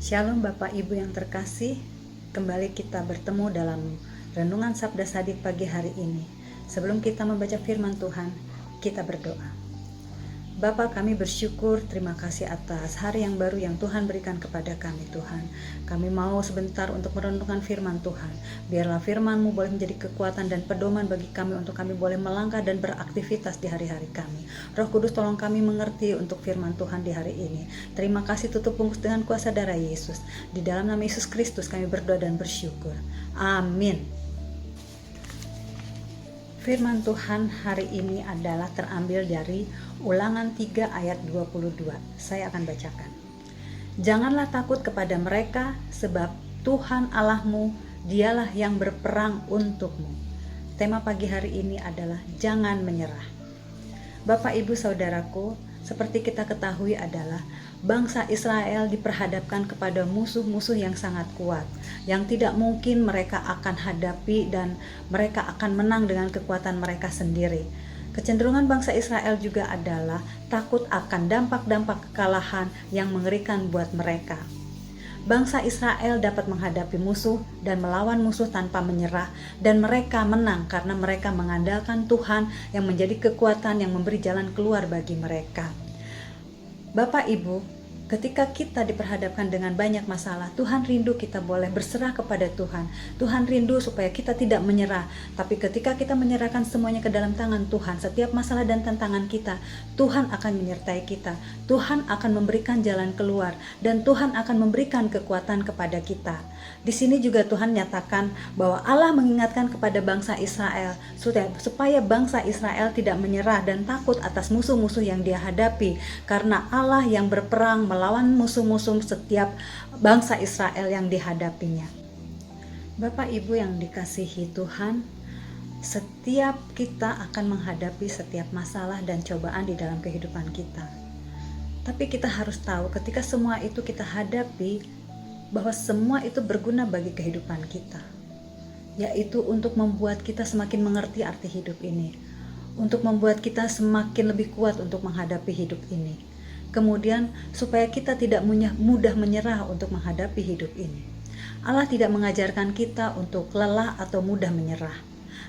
Shalom Bapak Ibu yang terkasih, kembali kita bertemu dalam Renungan Sabda Sadik pagi hari ini. Sebelum kita membaca firman Tuhan, kita berdoa. Bapa, kami bersyukur, terima kasih atas hari yang baru yang Tuhan berikan kepada kami Tuhan. Kami mau sebentar untuk merenungkan firman Tuhan. Biarlah firman-Mu boleh menjadi kekuatan dan pedoman bagi kami untuk kami boleh melangkah dan beraktivitas di hari-hari kami. Roh Kudus, tolong kami mengerti untuk firman Tuhan di hari ini. Terima kasih, tutup bungkus dengan kuasa darah Yesus. Di dalam nama Yesus Kristus kami berdoa dan bersyukur. Amin. Firman Tuhan hari ini adalah terambil dari Ulangan 3 ayat 22. Saya akan bacakan. Janganlah takut kepada mereka, sebab Tuhan Allahmu, dialah yang berperang untukmu. Tema pagi hari ini adalah jangan menyerah. Bapak, Ibu, Saudaraku, seperti kita ketahui adalah bangsa Israel diperhadapkan kepada musuh-musuh yang sangat kuat, yang tidak mungkin mereka akan hadapi dan mereka akan menang dengan kekuatan mereka sendiri. Kecenderungan bangsa Israel juga adalah takut akan dampak-dampak kekalahan yang mengerikan buat mereka. Bangsa Israel dapat menghadapi musuh dan melawan musuh tanpa menyerah, dan mereka menang karena mereka mengandalkan Tuhan yang menjadi kekuatan yang memberi jalan keluar bagi mereka. Bapak Ibu, ketika kita diperhadapkan dengan banyak masalah, Tuhan rindu kita boleh berserah kepada Tuhan. Tuhan rindu supaya kita tidak menyerah. Tapi ketika kita menyerahkan semuanya ke dalam tangan Tuhan, setiap masalah dan tantangan kita, Tuhan akan menyertai kita. Tuhan akan memberikan jalan keluar, dan Tuhan akan memberikan kekuatan kepada kita. Di sini juga Tuhan nyatakan bahwa Allah mengingatkan kepada bangsa Israel supaya bangsa Israel tidak menyerah dan takut atas musuh-musuh yang dia hadapi, karena Allah yang berperang melawan musuh-musuh setiap bangsa Israel yang dihadapinya. Bapak Ibu yang dikasihi Tuhan, setiap kita akan menghadapi setiap masalah dan cobaan di dalam kehidupan kita. Tapi kita harus tahu ketika semua itu kita hadapi, bahwa semua itu berguna bagi kehidupan kita, yaitu untuk membuat kita semakin mengerti arti hidup ini, untuk membuat kita semakin lebih kuat untuk menghadapi hidup ini. Kemudian supaya kita tidak mudah menyerah untuk menghadapi hidup ini. Allah tidak mengajarkan kita untuk lelah atau mudah menyerah.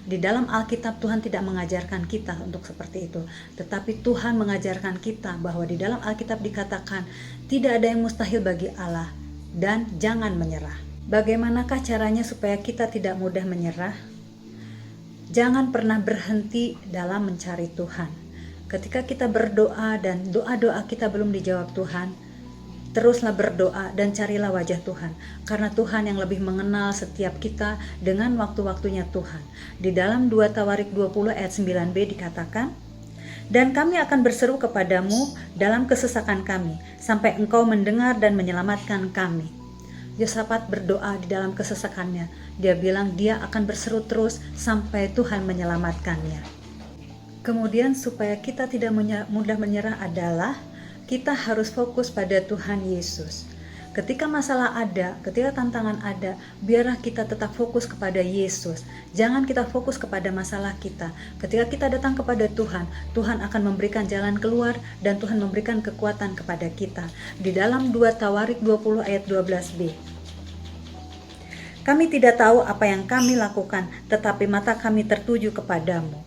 Di dalam Alkitab Tuhan tidak mengajarkan kita untuk seperti itu. Tetapi Tuhan mengajarkan kita bahwa di dalam Alkitab dikatakan tidak ada yang mustahil bagi Allah dan jangan menyerah. Bagaimanakah caranya supaya kita tidak mudah menyerah? Jangan pernah berhenti dalam mencari Tuhan. Ketika kita berdoa dan doa-doa kita belum dijawab Tuhan, teruslah berdoa dan carilah wajah Tuhan, karena Tuhan yang lebih mengenal setiap kita dengan waktu-waktunya Tuhan. Di dalam 2 Tawarik 20 ayat 9b dikatakan, dan kami akan berseru kepadamu dalam kesesakan kami, sampai engkau mendengar dan menyelamatkan kami. Yosafat berdoa di dalam kesesakannya. Dia bilang dia akan berseru terus sampai Tuhan menyelamatkannya. Kemudian supaya kita tidak mudah menyerah adalah kita harus fokus pada Tuhan Yesus. Ketika masalah ada, ketika tantangan ada, biarlah kita tetap fokus kepada Yesus. Jangan kita fokus kepada masalah kita. Ketika kita datang kepada Tuhan, Tuhan akan memberikan jalan keluar dan Tuhan memberikan kekuatan kepada kita. Di dalam 2 Tawarik 20 ayat 12b. Kami tidak tahu apa yang kami lakukan, tetapi mata kami tertuju kepadamu.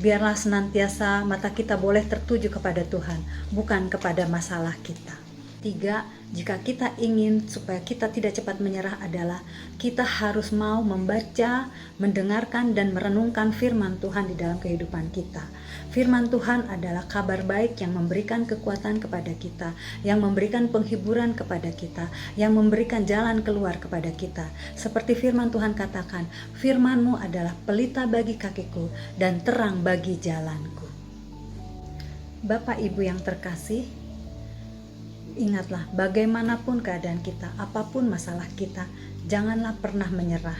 Biarlah senantiasa mata kita boleh tertuju kepada Tuhan, bukan kepada masalah kita. 3. Jika kita ingin supaya kita tidak cepat menyerah adalah kita harus mau membaca, mendengarkan, dan merenungkan firman Tuhan di dalam kehidupan kita. Firman Tuhan adalah kabar baik yang memberikan kekuatan kepada kita, yang memberikan penghiburan kepada kita, yang memberikan jalan keluar kepada kita. Seperti firman Tuhan katakan, firman-Mu adalah pelita bagi kakiku dan terang bagi jalanku. Bapak Ibu yang terkasih, ingatlah, bagaimanapun keadaan kita, apapun masalah kita, janganlah pernah menyerah.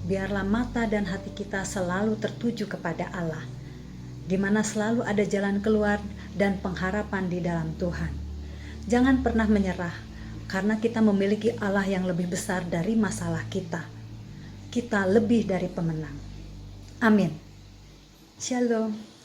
Biarlah mata dan hati kita selalu tertuju kepada Allah, di mana selalu ada jalan keluar dan pengharapan di dalam Tuhan. Jangan pernah menyerah, karena kita memiliki Allah yang lebih besar dari masalah kita. Kita lebih dari pemenang. Amin. Shalom.